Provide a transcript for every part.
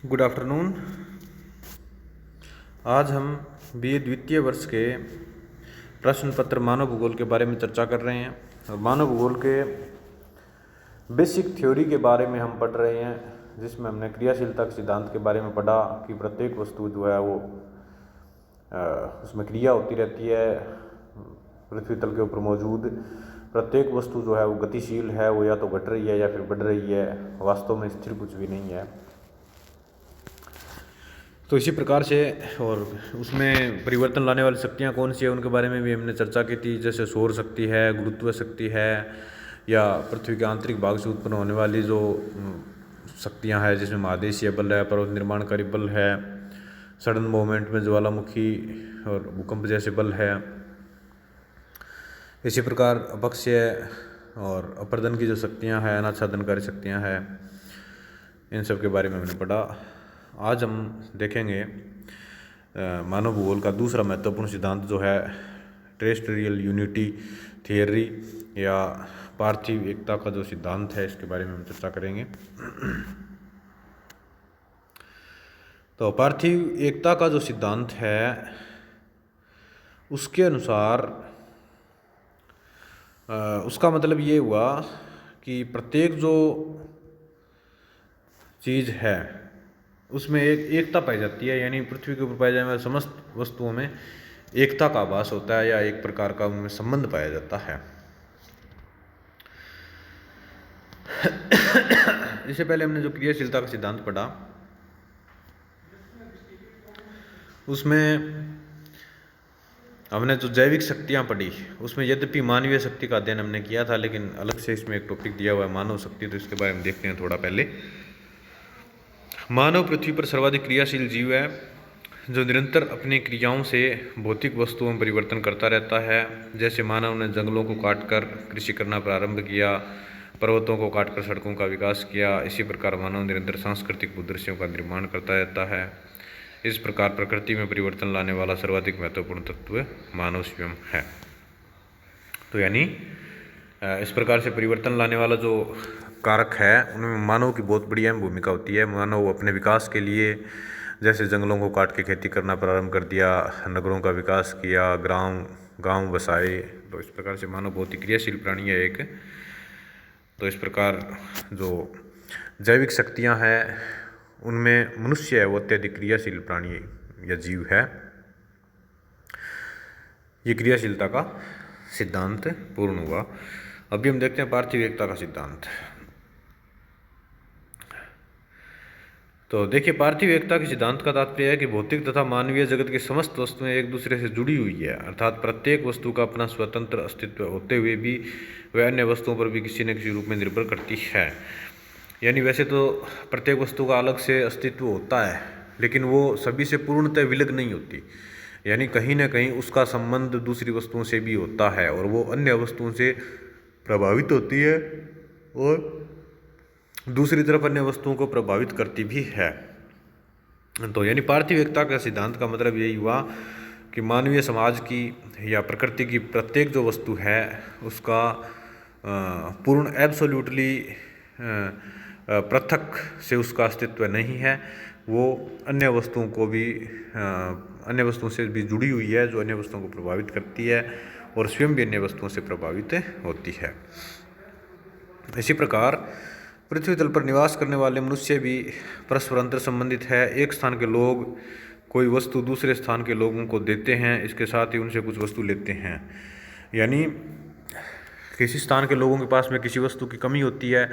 Good afternoon. आज हम BA द्वितीय वर्ष के प्रश्न पत्र मानव भूगोल के बारे में चर्चा कर रहे हैं और मानव भूगोल के बेसिक थ्योरी के बारे में हम पढ़ रहे हैं, जिसमें हमने क्रियाशीलता के सिद्धांत के बारे में पढ़ा कि प्रत्येक वस्तु जो है वो उसमें क्रिया होती रहती है। पृथ्वी तल के ऊपर मौजूद प्रत्येक वस्तु जो है वो गतिशील है, वो या तो घट रही है या फिर बढ़ रही है, वास्तव में स्थिर कुछ भी नहीं है। तो इसी प्रकार से और उसमें परिवर्तन लाने वाली शक्तियाँ कौन सी है उनके बारे में भी हमने चर्चा की थी, जैसे सौर शक्ति है, गुरुत्व शक्ति है, या पृथ्वी के आंतरिक भाग से उत्पन्न होने वाली जो शक्तियाँ हैं, जिसमें महादेशीय बल है, पर्वत निर्माणकारी बल है, सडन मूवमेंट में ज्वालामुखी और भूकंप जैसे बल है। इसी प्रकार अपक्षय और अपर्दन की जो शक्तियाँ हैं, अनाच्छादनकारी शक्तियाँ हैं, इन सब के बारे में हमने पढ़ा। आज हम देखेंगे मानव भूगोल का दूसरा महत्वपूर्ण सिद्धांत जो है टेरेस्ट्रियल यूनिटी थियरी या पार्थिव एकता का जो सिद्धांत है, इसके बारे में हम चर्चा करेंगे। तो पार्थिव एकता का जो सिद्धांत है उसके अनुसार उसका मतलब ये हुआ कि प्रत्येक जो चीज़ है उसमें एक एकता पाई जाती है, यानी पृथ्वी के ऊपर पाए जाने वाले समस्त वस्तुओं में एकता का आभास होता है या एक प्रकार का उनमें संबंध पाया जाता है। इससे पहले हमने जो क्रियाशीलता का सिद्धांत पढ़ा उसमें हमने जो जैविक शक्तियाँ पढ़ी, उसमें यद्यपि मानवीय शक्ति का अध्ययन हमने किया था, लेकिन अलग से इसमें एक टॉपिक दिया हुआ है मानव शक्ति, तो इसके बारे में देखते हैं थोड़ा। पहले मानव पृथ्वी पर सर्वाधिक क्रियाशील जीव है, जो निरंतर अपनी क्रियाओं से भौतिक वस्तुओं में परिवर्तन करता रहता है। जैसे मानव ने जंगलों को काटकर कृषि करना प्रारंभ किया, पर्वतों को काटकर सड़कों का विकास किया, इसी प्रकार मानव निरंतर सांस्कृतिक भूदृश्यों का निर्माण करता रहता है। इस प्रकार प्रकृति में परिवर्तन लाने वाला सर्वाधिक महत्वपूर्ण तत्व मानव स्वयं है। तो यानी इस प्रकार से परिवर्तन लाने वाला जो कारक है उनमें मानव की बहुत बड़ी अहम भूमिका होती है। मानव अपने विकास के लिए जैसे जंगलों को काट के खेती करना प्रारंभ कर दिया, नगरों का विकास किया, गांव बसाए, तो इस प्रकार से मानव बहुत ही क्रियाशील प्राणी है एक। तो इस प्रकार जो जैविक शक्तियां हैं उनमें मनुष्य है वो अत्यधिक क्रियाशील प्राणी या जीव है। ये क्रियाशीलता का सिद्धांत पूर्ण हुआ। अभी हम देखते हैं पार्थिव एकता का सिद्धांत। तो देखिए, पार्थिव एकता के सिद्धांत का तात्पर्य है कि भौतिक तथा मानवीय जगत की समस्त वस्तुएं एक दूसरे से जुड़ी हुई है, अर्थात प्रत्येक वस्तु का अपना स्वतंत्र अस्तित्व होते हुए भी वह अन्य वस्तुओं पर भी किसी न किसी रूप में निर्भर करती है। यानी वैसे तो प्रत्येक वस्तु का अलग से अस्तित्व होता है, लेकिन वो सभी से पूर्णतः विलग नहीं होती, यानी कहीं ना कहीं उसका संबंध दूसरी वस्तुओं से भी होता है और वो अन्य वस्तुओं से प्रभावित होती है और दूसरी तरफ अन्य वस्तुओं को प्रभावित करती भी है। तो यानी पार्थिव एकता का सिद्धांत का मतलब यही हुआ कि मानवीय समाज की या प्रकृति की प्रत्येक जो वस्तु है उसका पूर्ण एब्सोल्यूटली पृथक से उसका अस्तित्व नहीं है, वो अन्य वस्तुओं से भी जुड़ी हुई है, जो अन्य वस्तुओं को प्रभावित करती है और स्वयं भी अन्य वस्तुओं से प्रभावित होती है। इसी प्रकार पृथ्वी तल पर निवास करने वाले मनुष्य भी परस्पर अंतर संबंधित है। एक स्थान के लोग कोई वस्तु दूसरे स्थान के लोगों को देते हैं, इसके साथ ही उनसे कुछ वस्तु लेते हैं। यानी किसी स्थान के लोगों के पास में किसी वस्तु की कमी होती है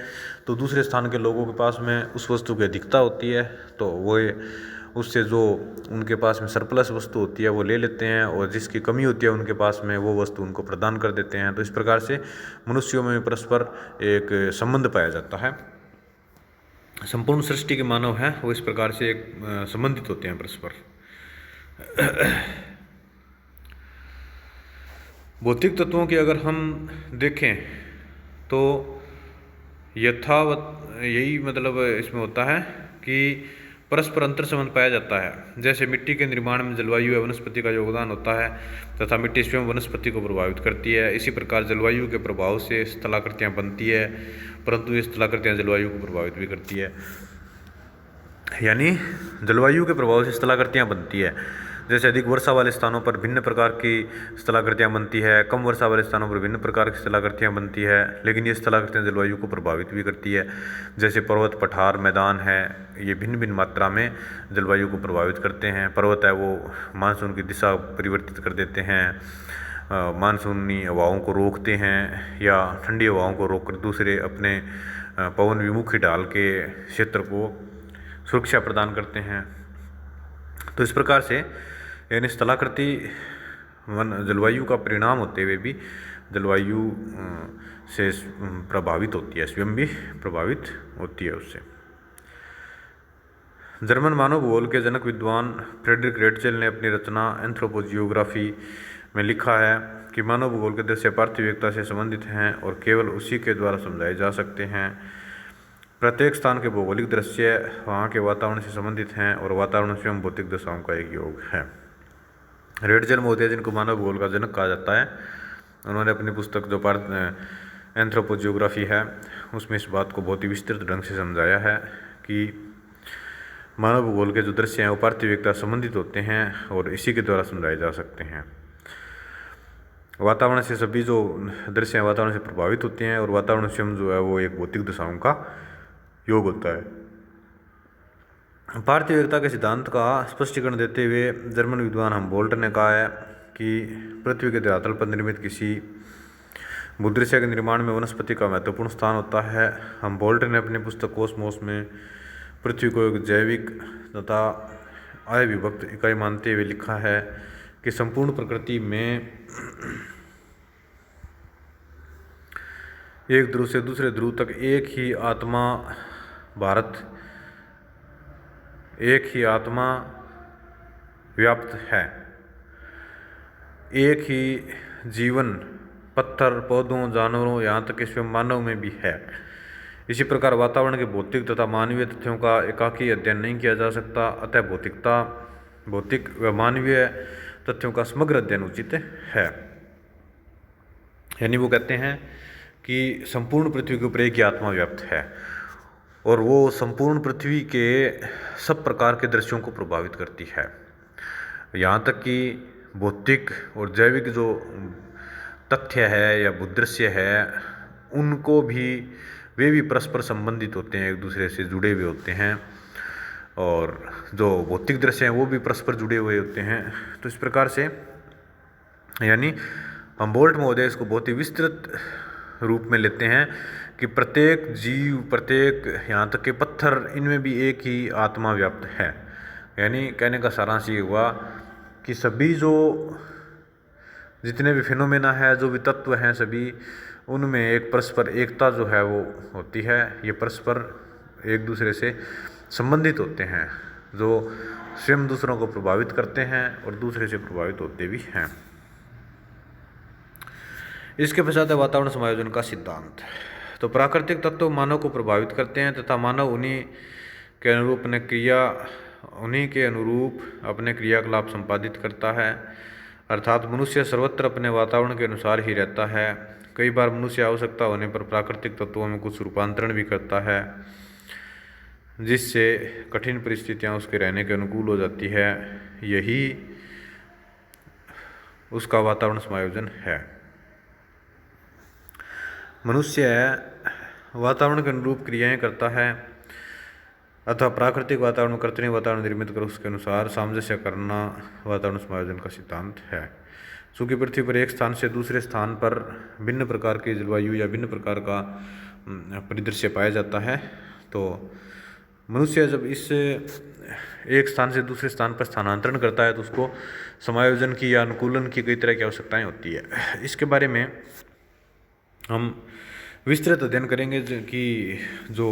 तो दूसरे स्थान के लोगों के पास में उस वस्तु की अधिकता होती है, तो वो उससे जो उनके पास में सरप्लस वस्तु होती है वो ले लेते हैं और जिसकी कमी होती है उनके पास में वो वस्तु उनको प्रदान कर देते हैं। तो इस प्रकार से मनुष्यों में परस्पर एक संबंध पाया जाता है। संपूर्ण सृष्टि के मानव हैं वो इस प्रकार से एक संबंधित होते हैं परस्पर। भौतिक तत्वों की अगर हम देखें तो यथावत यही मतलब इसमें होता है कि परस्पर अंतर संबंध पाया जाता है। जैसे मिट्टी के निर्माण में जलवायु एवं वनस्पति का योगदान होता है तथा मिट्टी स्वयं वनस्पति को प्रभावित करती है। इसी प्रकार जलवायु के प्रभाव से स्थलाकृतियाँ बनती है, परंतु ये स्थलाकृतियाँ जलवायु को प्रभावित भी करती है। यानी जलवायु के प्रभाव से स्थलाकृतियाँ बनती है। जैसे अधिक वर्षा वाले स्थानों पर भिन्न प्रकार की स्थलाकृतियाँ बनती है, कम वर्षा वाले स्थानों पर भिन्न प्रकार की स्थलाकृतियाँ बनती है। लेकिन ये स्थलाकृतियाँ जलवायु को प्रभावित भी करती है। जैसे पर्वत, पठार, मैदान है, ये भिन्न भिन्न मात्रा में जलवायु को प्रभावित करते हैं। पर्वत है वो मानसून की दिशा परिवर्तित कर देते हैं, मानसूनी हवाओं को रोकते हैं या ठंडी हवाओं को रोककर दूसरे अपने पवन विमुखी ढाल के क्षेत्र को सुरक्षा प्रदान करते हैं। तो इस प्रकार से यानी स्थलाकृति जलवायु का परिणाम होते हुए भी जलवायु से प्रभावित होती है, स्वयं भी प्रभावित होती है उससे। जर्मन मानव भूगोल के जनक विद्वान फ्रेडरिक रेटजेल ने अपनी रचना एंथ्रोपोजियोग्राफी में लिखा है कि मानव भूगोल के दृश्य पार्थिविकता से संबंधित हैं और केवल उसी के द्वारा समझाए जा सकते हैं। प्रत्येक स्थान के भौगोलिक दृश्य वहाँ के वातावरण से संबंधित हैं और वातावरण स्वयं भौतिक दशाओं का एक योग है। रेटजेल महोदय, जिनको मानव भूगोल का जनक कहा जाता है, उन्होंने अपनी पुस्तक जो एंथ्रोपोजियोग्राफी है उसमें इस बात को बहुत ही विस्तृत ढंग से समझाया है कि मानव भूगोल के जो दृश्य हैं वो पार्थिविकता संबंधित होते हैं और इसी के द्वारा समझाए जा सकते हैं। वातावरण से सभी जो दृश्य हैं वातावरण से प्रभावित होते हैं और वातावरण स्वयं जो है वो एक भौतिक दशाओं का योग होता है। पार्थिविकता के सिद्धांत का स्पष्टीकरण देते हुए जर्मन विद्वान हमबोल्ट ने कहा है कि पृथ्वी के धरातल पर निर्मित किसी भूदृश्य के निर्माण में वनस्पति का महत्वपूर्ण स्थान होता है। हमबोल्ट ने अपनी पुस्तक कोस्मोस में पृथ्वी को एक जैविक तथा आय विभक्त इकाई मानते हुए लिखा है कि संपूर्ण प्रकृति में एक ध्रुव से दूसरे ध्रुव तक एक ही आत्मा व्याप्त है। एक ही जीवन पत्थर, पौधों, जानवरों, यहाँ तक कि स्वयं मानव में भी है। इसी प्रकार वातावरण के भौतिक तथा मानवीय तथ्यों का एकाकी अध्ययन नहीं किया जा सकता, अतः भौतिक व मानवीय तथ्यों का समग्र अध्ययन उचित है। यानी वो कहते हैं कि संपूर्ण पृथ्वी के ऊपर एक ही आत्मा व्याप्त है और वो संपूर्ण पृथ्वी के सब प्रकार के दृश्यों को प्रभावित करती है। यहाँ तक कि भौतिक और जैविक जो तथ्य है या भूदृश्य है उनको भी वे भी परस्पर संबंधित होते हैं, एक दूसरे से जुड़े हुए होते हैं और जो भौतिक दृश्य हैं वो भी परस्पर जुड़े हुए होते हैं। तो इस प्रकार से यानी हमबोल्ट महोदय इसको बहुत ही विस्तृत रूप में लेते हैं कि प्रत्येक जीव, प्रत्येक यहाँ तक के पत्थर, इनमें भी एक ही आत्मा व्याप्त है। यानी कहने का सारांश ये हुआ कि सभी जो जितने भी फिनोमेना है, जो भी तत्व हैं, सभी उनमें एक परस्पर एकता जो है वो होती है। ये परस्पर एक दूसरे से संबंधित होते हैं, जो स्वयं दूसरों को प्रभावित करते हैं और दूसरे से प्रभावित होते भी हैं। इसके पश्चात है वातावरण समायोजन का सिद्धांत। तो प्राकृतिक तत्व मानव को प्रभावित करते हैं तथा मानव उन्हीं के अनुरूप अपने क्रियाकलाप संपादित करता है। अर्थात मनुष्य सर्वत्र अपने वातावरण के अनुसार ही रहता है। कई बार मनुष्य आवश्यकता होने पर प्राकृतिक तत्वों में कुछ रूपांतरण भी करता है, जिससे कठिन परिस्थितियां उसके रहने के अनुकूल हो जाती है। यही उसका वातावरण समायोजन है। मनुष्य वातावरण के अनुरूप क्रियाएं करता है अथवा प्राकृतिक वातावरण कृत्रिम वातावरण निर्मित कर उसके अनुसार सामंजस्य करना वातावरण समायोजन का सिद्धांत है। चूँकि पृथ्वी पर एक स्थान से दूसरे स्थान पर भिन्न प्रकार की जलवायु या भिन्न प्रकार का परिदृश्य पाया जाता है, तो मनुष्य जब इस एक स्थान से दूसरे स्थान पर स्थानांतरण करता है तो उसको समायोजन की या अनुकूलन की कई तरह की आवश्यकताएं होती है। इसके बारे में हम विस्तृत अध्ययन करेंगे कि जो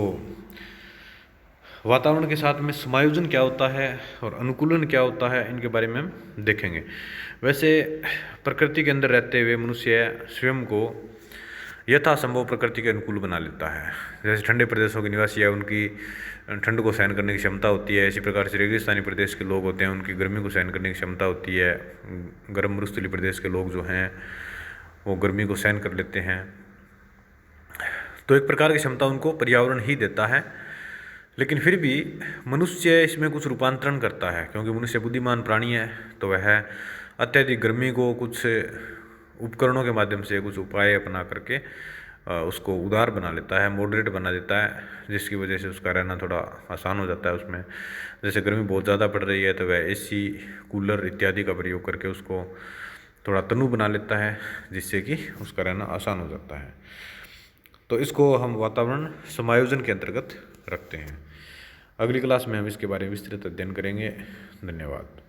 वातावरण के साथ में समायोजन क्या होता है और अनुकूलन क्या होता है, इनके बारे में हम देखेंगे। वैसे प्रकृति के अंदर रहते हुए मनुष्य स्वयं को यथासंभव प्रकृति के अनुकूल बना लेता है। जैसे ठंडे प्रदेशों के निवासी है, उनकी ठंड को सहन करने की क्षमता होती है। इसी प्रकार से रेगिस्तानी प्रदेश के लोग होते हैं, उनकी गर्मी को सहन करने की क्षमता होती है। गर्म मरुस्थलीय प्रदेश के लोग जो हैं वो गर्मी को सहन कर लेते हैं। तो एक प्रकार की क्षमता उनको पर्यावरण ही देता है। लेकिन फिर भी मनुष्य इसमें कुछ रूपांतरण करता है, क्योंकि मनुष्य बुद्धिमान प्राणी है, तो वह अत्यधिक गर्मी को कुछ उपकरणों के माध्यम से, कुछ उपाय अपना करके उसको उदार बना लेता है, मॉडरेट बना देता है, जिसकी वजह से उसका रहना थोड़ा आसान हो जाता है उसमें। जैसे गर्मी बहुत ज़्यादा पड़ रही है तो वह एसी, कूलर इत्यादि का प्रयोग करके उसको थोड़ा तनु बना लेता है, जिससे कि उसका रहना आसान हो जाता है। तो इसको हम वातावरण समायोजन के अंतर्गत रखते हैं। अगली क्लास में हम इसके बारे में विस्तृत अध्ययन करेंगे। धन्यवाद।